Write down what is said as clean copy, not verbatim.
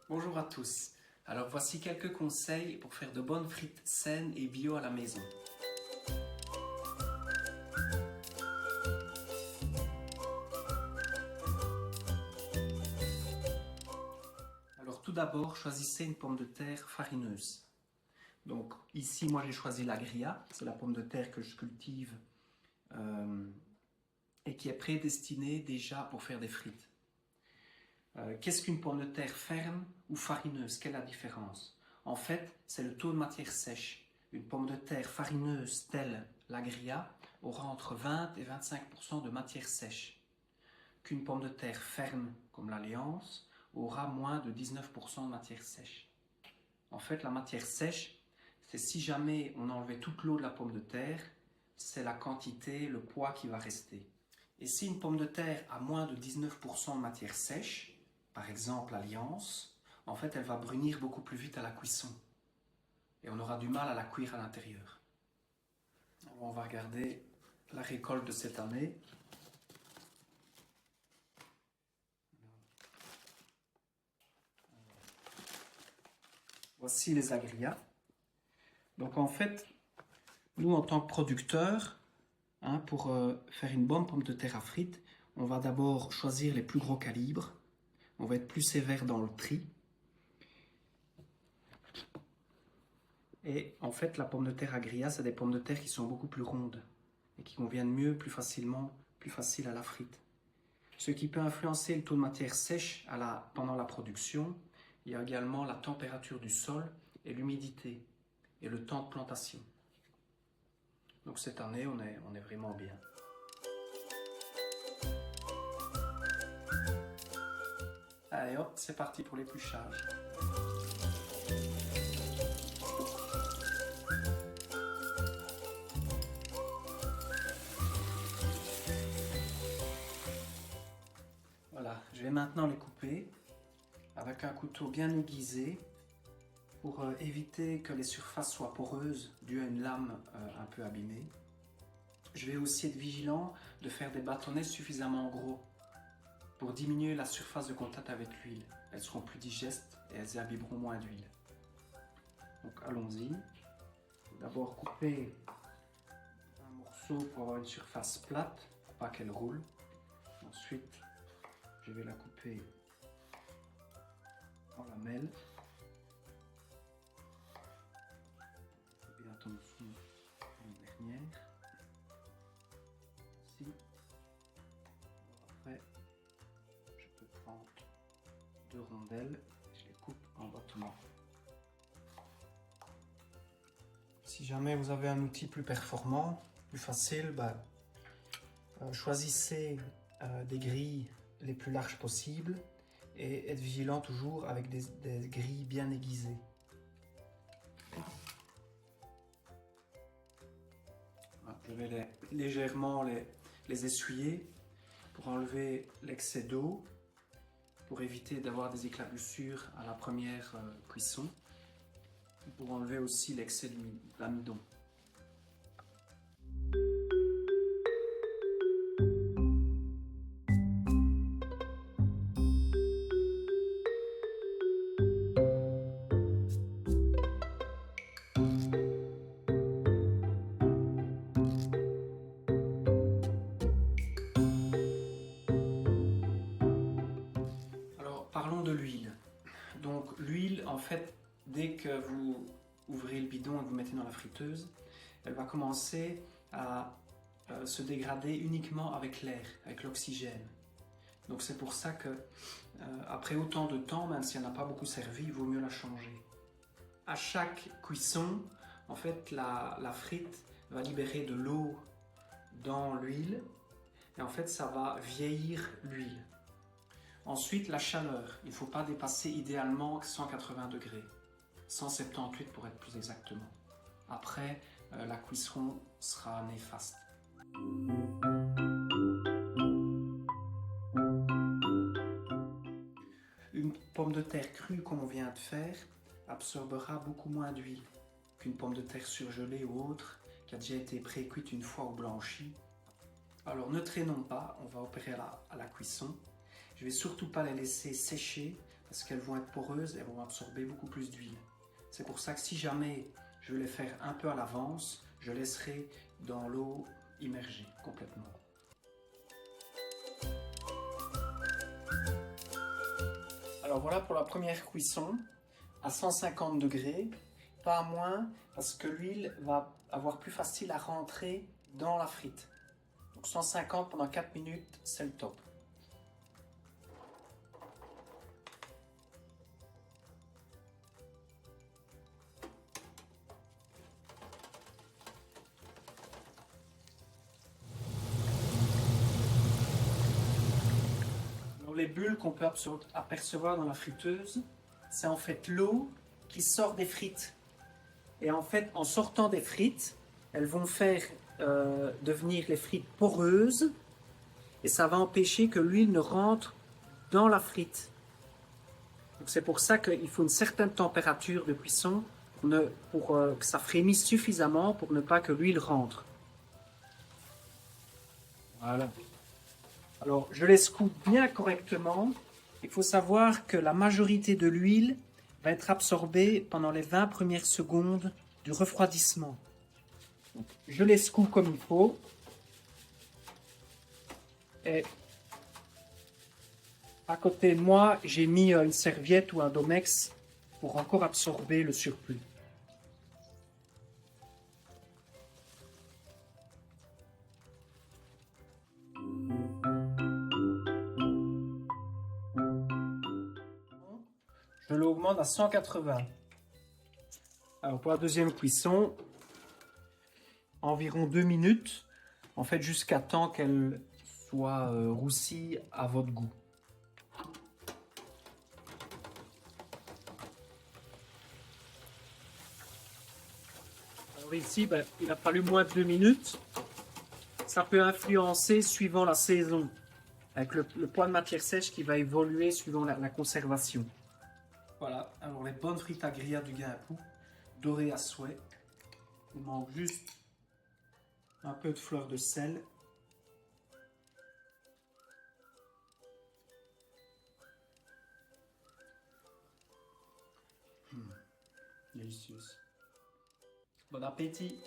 Bonjour à tous. Alors voici quelques conseils pour faire de bonnes frites saines et bio à la maison. Alors tout d'abord, choisissez une pomme de terre farineuse. Donc ici, moi j'ai choisi la Gria, c'est la pomme de terre que je cultive et qui est prédestinée déjà pour faire des frites. Qu'est-ce qu'une pomme de terre ferme ou farineuse? Quelle est la différence? En fait, c'est le taux de matière sèche. Une pomme de terre farineuse telle la Gria aura entre 20 et 25% de matière sèche. Qu'une pomme de terre ferme comme l'Alliance aura moins de 19% de matière sèche. En fait, la matière sèche, c'est si jamais on enlevait toute l'eau de la pomme de terre, c'est la quantité, le poids qui va rester. Et si une pomme de terre a moins de 19% de matière sèche, par exemple l'Alliance, en fait elle va brunir beaucoup plus vite à la cuisson. Et on aura du mal à la cuire à l'intérieur. On va regarder la récolte de cette année. Voici les agrias. Donc en fait, nous en tant que producteurs, pour faire une bonne pomme de terre à frites, on va d'abord choisir les plus gros calibres. On va être plus sévère dans le tri. Et en fait, la pomme de terre agria, c'est des pommes de terre qui sont beaucoup plus rondes et qui conviennent mieux, plus facilement, plus facile à la frite. Ce qui peut influencer le taux de matière sèche pendant la production, il y a également la température du sol et l'humidité et le temps de plantation. Donc cette année, on est vraiment bien. Allez hop, c'est parti pour l'épluchage. Voilà, je vais maintenant les couper avec un couteau bien aiguisé pour éviter que les surfaces soient poreuses dues à une lame un peu abîmée. Je vais aussi être vigilant de faire des bâtonnets suffisamment gros pour diminuer la surface de contact avec l'huile. Elles seront plus digestes et elles imbiberont moins d'huile. Donc allons-y. D'abord couper un morceau pour avoir une surface plate, pour pas qu'elle roule. Ensuite, je vais la couper en lamelles. Fais bien attention à la dernière. Ici. Après, je peux prendre 2 rondelles, je les coupe en bâtonnets. Si jamais vous avez un outil plus performant, plus facile, choisissez des grilles les plus larges possibles et être vigilant toujours avec des grilles bien aiguisées. Je vais légèrement les essuyer pour enlever l'excès d'eau, pour éviter d'avoir des éclaboussures à la première cuisson, pour enlever aussi l'excès d'amidon. Alors parlons de l'huile. Donc l'huile, en fait, dès que vous ouvrez le bidon et que vous mettez dans la friteuse, elle va commencer à se dégrader uniquement avec l'air, avec l'oxygène. Donc c'est pour ça que après autant de temps, même si elle n'a pas beaucoup servi, il vaut mieux la changer. À chaque cuisson, en fait, la frite va libérer de l'eau dans l'huile et en fait ça va vieillir l'huile. Ensuite, la chaleur. Il ne faut pas dépasser idéalement 180 degrés. 178 pour être plus exactement. Après, la cuisson sera néfaste. Une pomme de terre crue comme on vient de faire absorbera beaucoup moins d'huile qu'une pomme de terre surgelée ou autre qui a déjà été pré-cuite une fois ou blanchie. Alors ne traînons pas, on va opérer à la cuisson. Je ne vais surtout pas les laisser sécher parce qu'elles vont être poreuses et elles vont absorber beaucoup plus d'huile. C'est pour ça que si jamais je veux les faire un peu à l'avance, je laisserai dans l'eau immergée complètement. Alors voilà pour la première cuisson à 150 degrés, pas moins parce que l'huile va avoir plus facile à rentrer dans la frite. Donc 150 pendant 4 minutes, c'est le top. Les bulles qu'on peut apercevoir dans la friteuse, c'est en fait l'eau qui sort des frites. Et en fait, en sortant des frites, elles vont faire devenir les frites poreuses et ça va empêcher que l'huile ne rentre dans la frite. C'est pour ça qu'il faut une certaine température de cuisson pour que ça frémisse suffisamment pour ne pas que l'huile rentre. Voilà. Alors, je les coupe bien correctement. Il faut savoir que la majorité de l'huile va être absorbée pendant les 20 premières secondes du refroidissement. Donc, je les coupe comme il faut. Et à côté de moi, j'ai mis une serviette ou un Domex pour encore absorber le surplus. Je l'augmente à 180. Alors pour la deuxième cuisson, environ 2 minutes, en fait jusqu'à temps qu'elle soit roussie à votre goût. Alors ici, il a fallu moins de 2 minutes. Ça peut influencer suivant la saison, avec le poids de matière sèche qui va évoluer suivant la conservation. Voilà, alors les bonnes frites à grillade du Guingampou, dorées à souhait. Il manque juste un peu de fleur de sel. Délicieuse. Bon appétit!